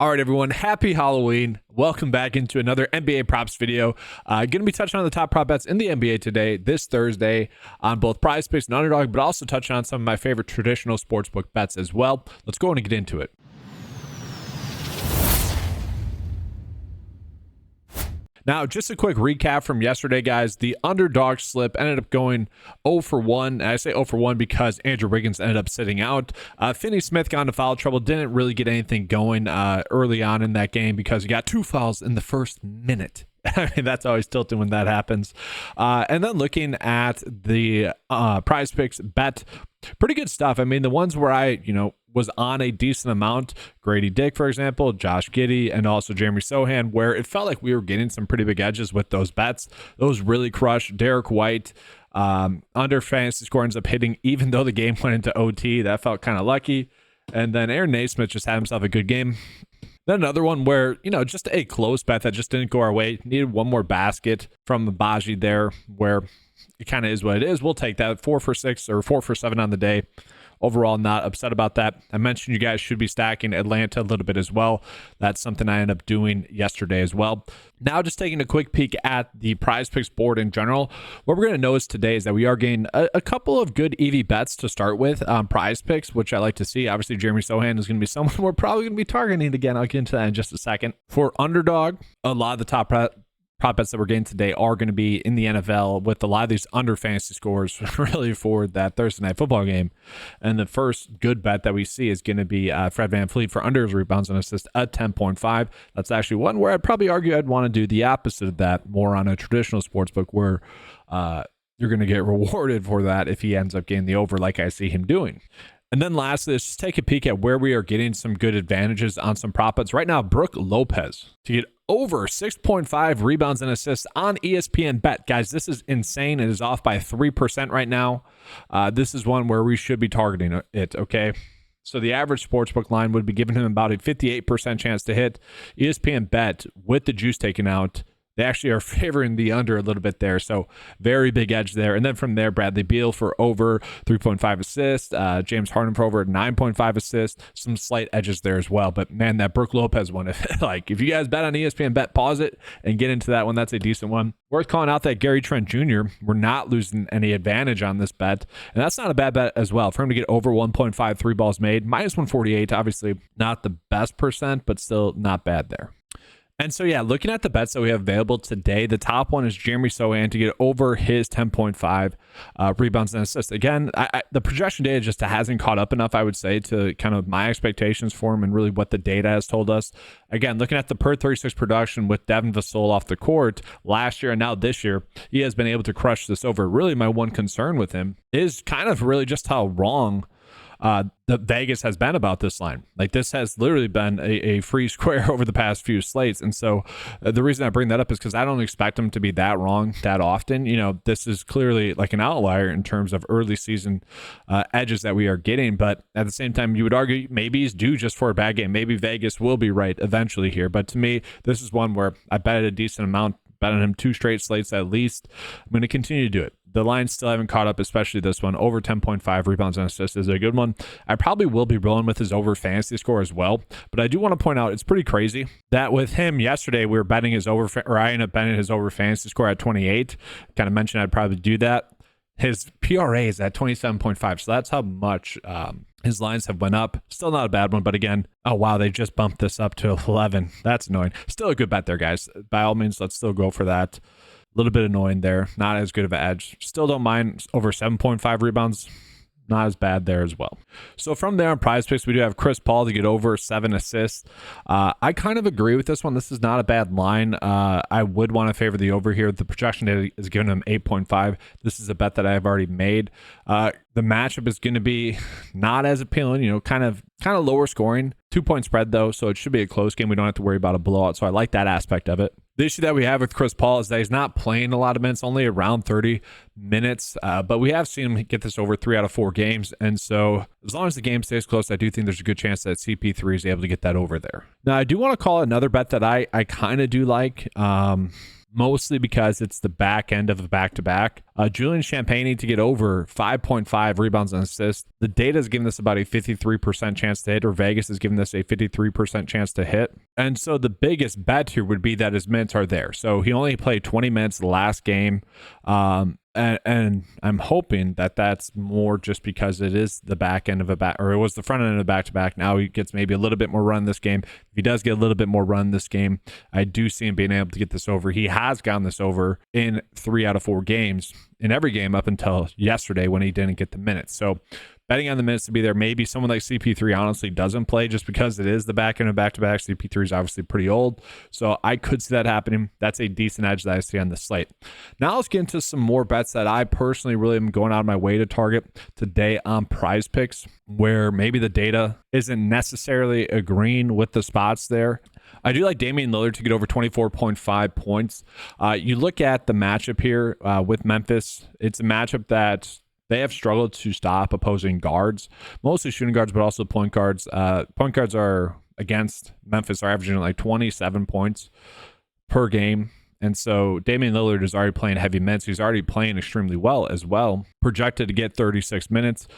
All right, everyone. Happy Halloween. Welcome back into another NBA props video. Going to be touching on the top prop bets in the NBA today, this Thursday, on both PrizePicks and Underdog, but also touching on some of my favorite traditional sportsbook bets as well. Let's go and get into it. Now, just a quick recap from yesterday, guys. The underdog slip ended up going 0 for 1. And I say 0 for 1 because Andrew Wiggins ended up sitting out. Finney Smith got into foul trouble. Didn't really get anything going early on in that game because he got 2 fouls in the first minute. I mean, that's always tilting when that happens. And then looking at the PrizePicks bet, pretty good stuff. I mean, the ones where I, was on a decent amount, Grady Dick, for example, Josh Giddey, and also Jeremy Sohan, where it felt like we were getting some pretty big edges with those bets. Those really crushed. Derek White, under fantasy score ends up hitting, even though the game went into OT. That felt kind of lucky. And then Aaron Naismith just had himself a good game. Then another one where, just a close bet that just didn't go our way. Needed one more basket from Baji there, where it kind of is what it is. We'll take that. 4 for 6 or 4 for 7 on the day. Overall, not upset about that. I mentioned you guys should be stacking Atlanta a little bit as well. That's something I ended up doing yesterday as well. Now, just taking a quick peek at the PrizePicks board in general, what we're going to notice today is that we are getting a couple of good EV bets to start with on PrizePicks, which I like to see. Obviously, Jeremy Sohan is going to be someone we're probably going to be targeting again. I'll get into that in just a second. For Underdog, a lot of the top prop bets that we're getting today are going to be in the NFL with a lot of these under fantasy scores really for that Thursday night football game. And the first good bet that we see is going to be Fred VanVleet for under his rebounds and assists at 10.5. That's actually one where I'd probably argue I'd want to do the opposite of that, more on a traditional sports book where you're going to get rewarded for that if he ends up getting the over like I see him doing. And then lastly, let's just take a peek at where we are getting some good advantages on some prop bets. Right now, Brook Lopez to get over 6.5 rebounds and assists on ESPN Bet. Guys, this is insane. It is off by 3% right now. This is one where we should be targeting it, okay? So the average sportsbook line would be giving him about a 58% chance to hit. ESPN Bet, with the juice taken out, they actually are favoring the under a little bit there. So very big edge there. And then from there, Bradley Beal for over 3.5 assists. James Harden for over 9.5 assists. Some slight edges there as well. But man, that Brook Lopez one, if you guys bet on ESPN Bet, pause it and get into that one. That's a decent one. Worth calling out that Gary Trent Jr., we're not losing any advantage on this bet. And that's not a bad bet as well. For him to get over 1.5 three balls made, minus 148, obviously not the best percent, but still not bad there. And so, yeah, looking at the bets that we have available today, the top one is Jeremy Sohan to get over his 10.5 rebounds and assists. Again, the projection data just hasn't caught up enough, I would say, to kind of my expectations for him and really what the data has told us. Again, looking at the per 36 production with Devin Vassell off the court last year and now this year, he has been able to crush this over. Really, my one concern with him is kind of really just how wrong the Vegas has been about this line. Like, this has literally been a free square over the past few slates. And so the reason I bring that up is because I don't expect them to be that wrong that often. This is clearly like an outlier in terms of early season edges that we are getting. But at the same time, you would argue maybe he's due just for a bad game. Maybe Vegas will be right eventually here. But to me, this is one where I bet a decent amount, bet on him 2 straight slates at least. I'm going to continue to do it. The lines still haven't caught up, especially this one. Over 10.5 rebounds and assists is a good one. I probably will be rolling with his over fantasy score as well. But I do want to point out, it's pretty crazy that with him yesterday, we were betting his over, or I ended up betting his over fantasy score at 28. Kind of mentioned I'd probably do that. His PRA is at 27.5. So that's how much his lines have went up. Still not a bad one. But again, oh, wow, they just bumped this up to 11. That's annoying. Still a good bet there, guys. By all means, let's still go for that. A little bit annoying there. Not as good of an edge. Still don't mind over 7.5 rebounds. Not as bad there as well. So from there on PrizePicks, we do have Chris Paul to get over 7 assists. I kind of agree with this one. This is not a bad line. I would want to favor the over here. The projection data is giving him 8.5. This is a bet that I've already made. The matchup is going to be not as appealing, kind of lower scoring. 2-point spread though, so it should be a close game. We don't have to worry about a blowout, so I like that aspect of it. The issue that we have with Chris Paul is that he's not playing a lot of minutes, only around 30 minutes, but we have seen him get this over 3 out of 4 games, and so as long as the game stays close, I do think there's a good chance that CP3 is able to get that over there. Now, I do want to call another bet that I kind of do like, mostly because it's the back end of a back-to-back. Julian Champagny to get over 5.5 rebounds and assists. The data is giving this about a 53% chance to hit, or Vegas is giving this a 53% chance to hit. And so the biggest bet here would be that his minutes are there. So he only played 20 minutes last game. And I'm hoping that that's more just because it is the back end of a back, or it was the front end of the back-to-back. Now he gets maybe a little bit more run this game. If he does get a little bit more run this game, I do see him being able to get this over. He has gotten this over in 3 out of 4 games, in every game up until yesterday when he didn't get the minutes. So betting on the minutes to be there. Maybe someone like CP3 honestly doesn't play just because it is the back end of back-to-back. CP3 is obviously pretty old, so I could see that happening. That's a decent edge that I see on the slate. Now let's get into some more bets that I personally really am going out of my way to target today on PrizePicks, where maybe the data isn't necessarily agreeing with the spots there. I do like Damian Lillard to get over 24.5 points. You look at the matchup here with Memphis. It's a matchup that they have struggled to stop opposing guards, mostly shooting guards, but also point guards. Point guards are against Memphis are averaging like 27 points per game. And so Damian Lillard is already playing heavy minutes. He's already playing extremely well as well. Projected to get 36 minutes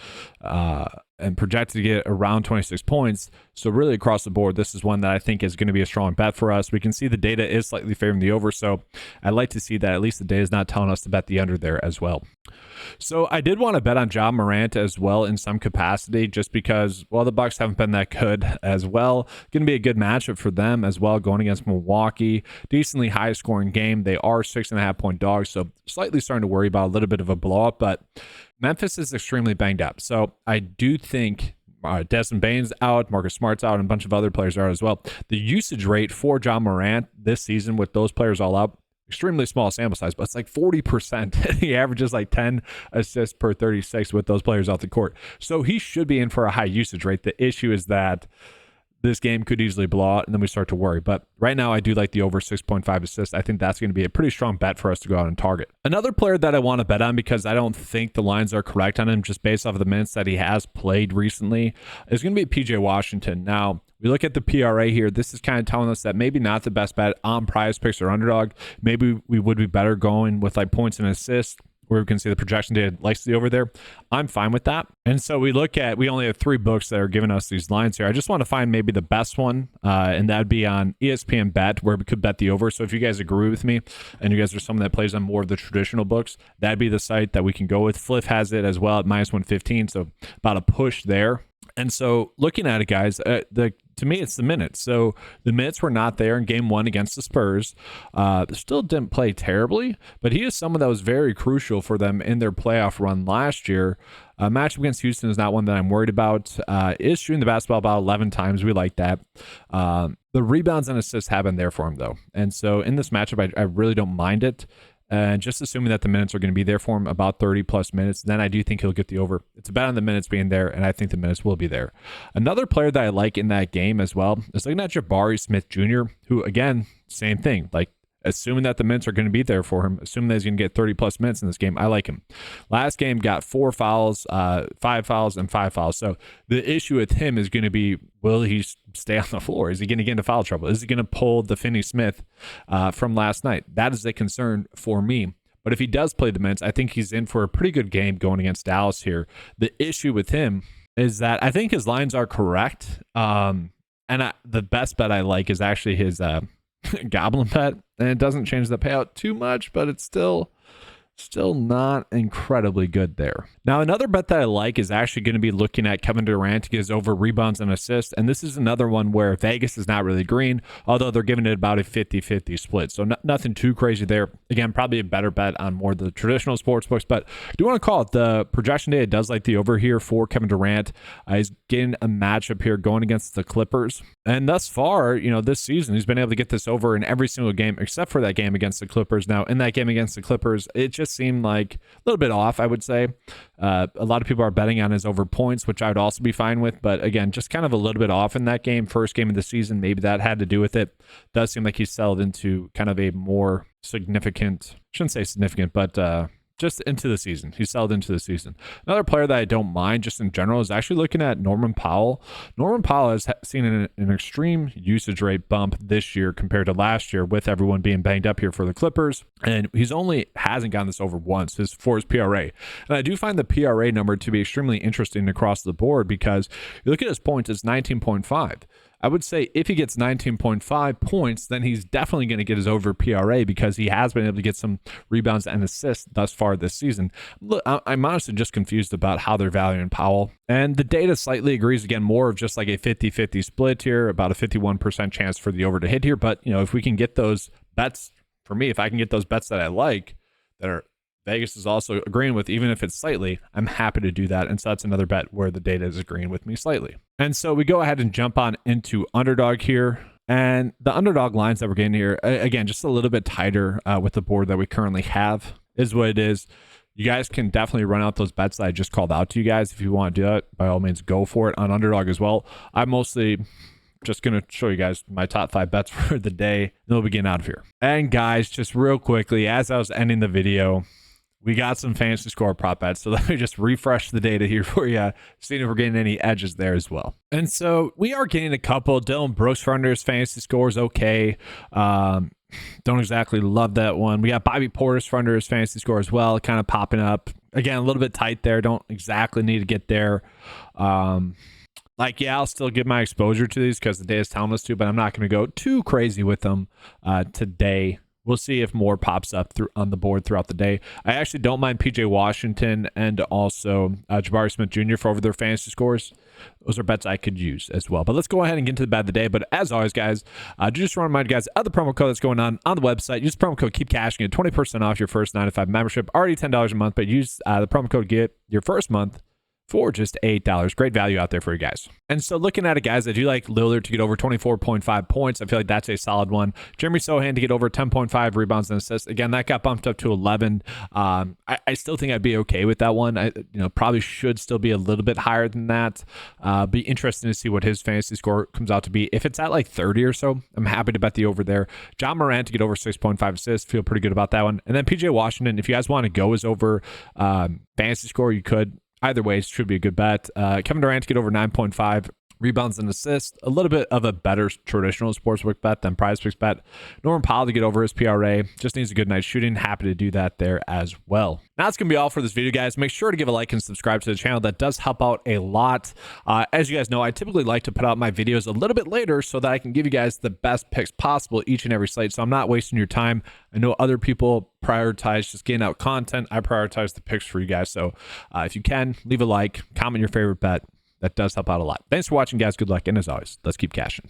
and projected to get around 26 points. So really across the board, this is one that I think is going to be a strong bet for us. We can see the data is slightly favoring the over. So I'd like to see that at least the data is not telling us to bet the under there as well. So I did want to bet on Ja Morant as well in some capacity, just because, well, the Bucks haven't been that good as well. Going to be a good matchup for them as well, going against Milwaukee. Decently high scoring game. They are 6.5 point dogs, so slightly starting to worry about a little bit of a blow up, but Memphis is extremely banged up. So I do think Desmond Bane's out, Marcus Smart's out, and a bunch of other players are out as well. The usage rate for Ja Morant this season with those players all out, extremely small sample size, but it's like 40%. He averages like 10 assists per 36 with those players off the court. So he should be in for a high usage rate. The issue is that this game could easily blow out, and then we start to worry. But right now, I do like the over 6.5 assists. I think that's going to be a pretty strong bet for us to go out and target. Another player that I want to bet on, because I don't think the lines are correct on him just based off of the minutes that he has played recently, is going to be PJ Washington. Now, we look at the PRA here. This is kind of telling us that maybe not the best bet on PrizePicks or Underdog. Maybe we would be better going with like points and assists, where we can see the projection data likes the over there. I'm fine with that. And so we only have 3 books that are giving us these lines here. I just want to find maybe the best one, and that'd be on ESPN Bet, where we could bet the over. So if you guys agree with me and you guys are someone that plays on more of the traditional books, that'd be the site that we can go with. Fliff has it as well at -115, so about a push there. And so looking at it, guys, to me, it's the minutes. So the minutes were not there in game 1 against the Spurs. Still didn't play terribly, but he is someone that was very crucial for them in their playoff run last year. Matchup against Houston is not one that I'm worried about. Is shooting the basketball about 11 times. We like that. The rebounds and assists have been there for him, though. And so in this matchup, I really don't mind it. And just assuming that the minutes are going to be there for him, about 30 plus minutes, then I do think he'll get the over. It's a bet on the minutes being there, and I think the minutes will be there. Another player that I like in that game as well is looking at Jabari Smith Jr., who, again, same thing. Like, assuming that the minutes are going to be there for him, assuming that he's going to get 30 plus minutes in this game, I like him. Last game got 4 fouls, 5 fouls, and 5 fouls. So the issue with him is going to be, will he stay on the floor? Is he going to get into foul trouble? Is he going to pull the Finney Smith from last night? That is a concern for me. But if he does play the minutes, I think he's in for a pretty good game going against Dallas here. The issue with him is that I think his lines are correct. The best bet I like is actually his Goblin bet, and it doesn't change the payout too much, but it's still not incredibly good there. Now, another bet that I like is actually going to be looking at Kevin Durant to get his over rebounds and assists. And this is another one where Vegas is not really green, although they're giving it about a 50-50 split. So nothing too crazy there. Again, probably a better bet on more of the traditional sports books, but I do want to call it the projection data does like the over here for Kevin Durant. He's getting a matchup here going against the Clippers. And thus far, this season, he's been able to get this over in every single game except for that game against the Clippers. Now, in that game against the Clippers, it just seemed like a little bit off, I would say. A lot of people are betting on his over points, which I would also be fine with. But again, just kind of a little bit off in that game. First game of the season, maybe that had to do with it. Does seem like he's settled into kind of a more significant, shouldn't say significant, but just into the season. He's settled into the season. Another player that I don't mind just in general is actually looking at Norman Powell. Norman Powell has seen an extreme usage rate bump this year compared to last year with everyone being banged up here for the Clippers. And he's only hasn't gotten this over once for his PRA. And I do find the PRA number to be extremely interesting across the board because you look at his points, it's 19.5. I would say if he gets 19.5 points, then he's definitely going to get his over PRA because he has been able to get some rebounds and assists thus far this season. Look, I'm honestly just confused about how they're valuing Powell. And the data slightly agrees, again, more of just like a 50-50 split here, about a 51% chance for the over to hit here. But, if we can get those bets, for me, if I can get those bets that I like, that are Vegas is also agreeing with, even if it's slightly, I'm happy to do that. And so that's another bet where the data is agreeing with me slightly. And so we go ahead and jump on into underdog here. And the underdog lines that we're getting here, again, just a little bit tighter with the board that we currently have is what it is. You guys can definitely run out those bets that I just called out to you guys. If you want to do that, by all means, go for it on underdog as well. I'm mostly just going to show you guys my top 5 bets for the day. And we'll be getting out of here. And guys, just real quickly, as I was ending the video, we got some fantasy score prop bets. So let me just refresh the data here for you, seeing if we're getting any edges there as well. And so we are getting a couple. Dylan Brooks for under his fantasy scores, okay. Don't exactly love that one. We got Bobby Portis for under his fantasy score as well, kind of popping up. Again, a little bit tight there. Don't exactly need to get there. I'll still give my exposure to these because the data is telling us to, but I'm not going to go too crazy with them today. We'll see if more pops up on the board throughout the day. I actually don't mind PJ Washington and also Jabari Smith Jr. for over their fantasy scores. Those are bets I could use as well. But let's go ahead and get into the bet of the day. But as always, guys, just want to remind you guys of the promo code that's going on the website. Use the promo code Keep Cashing, get 20% off your first 9 to 5 membership. Already $10 a month, but use the promo code get your first month for just $8. Great value out there for you guys. And so looking at it, guys, I do like Lillard to get over 24.5 points. I feel like that's a solid one. Jeremy Sohan to get over 10.5 rebounds and assists. Again, that got bumped up to 11. I still think I'd be okay with that one. I probably should still be a little bit higher than that. Be interesting to see what his fantasy score comes out to be. If it's at like 30 or so, I'm happy to bet the over there. John Morant to get over 6.5 assists. Feel pretty good about that one. And then PJ Washington, if you guys want to go as over fantasy score, you could. Either way, it should be a good bet. Kevin Durant to get over 9.5 rebounds and assists. A little bit of a better traditional sportsbook bet than PrizePicks bet. Norman Powell to get over his PRA. Just needs a good night's shooting. Happy to do that there as well. Now that's going to be all for this video, guys. Make sure to give a like and subscribe to the channel. That does help out a lot. As you guys know, I typically like to put out my videos a little bit later so that I can give you guys the best picks possible each and every slate. So I'm not wasting your time. I know other people prioritize just getting out content. I prioritize the picks for you guys. So if you can, leave a like, comment your favorite bet. That does help out a lot. Thanks for watching, guys. Good luck. And as always, let's keep cashing.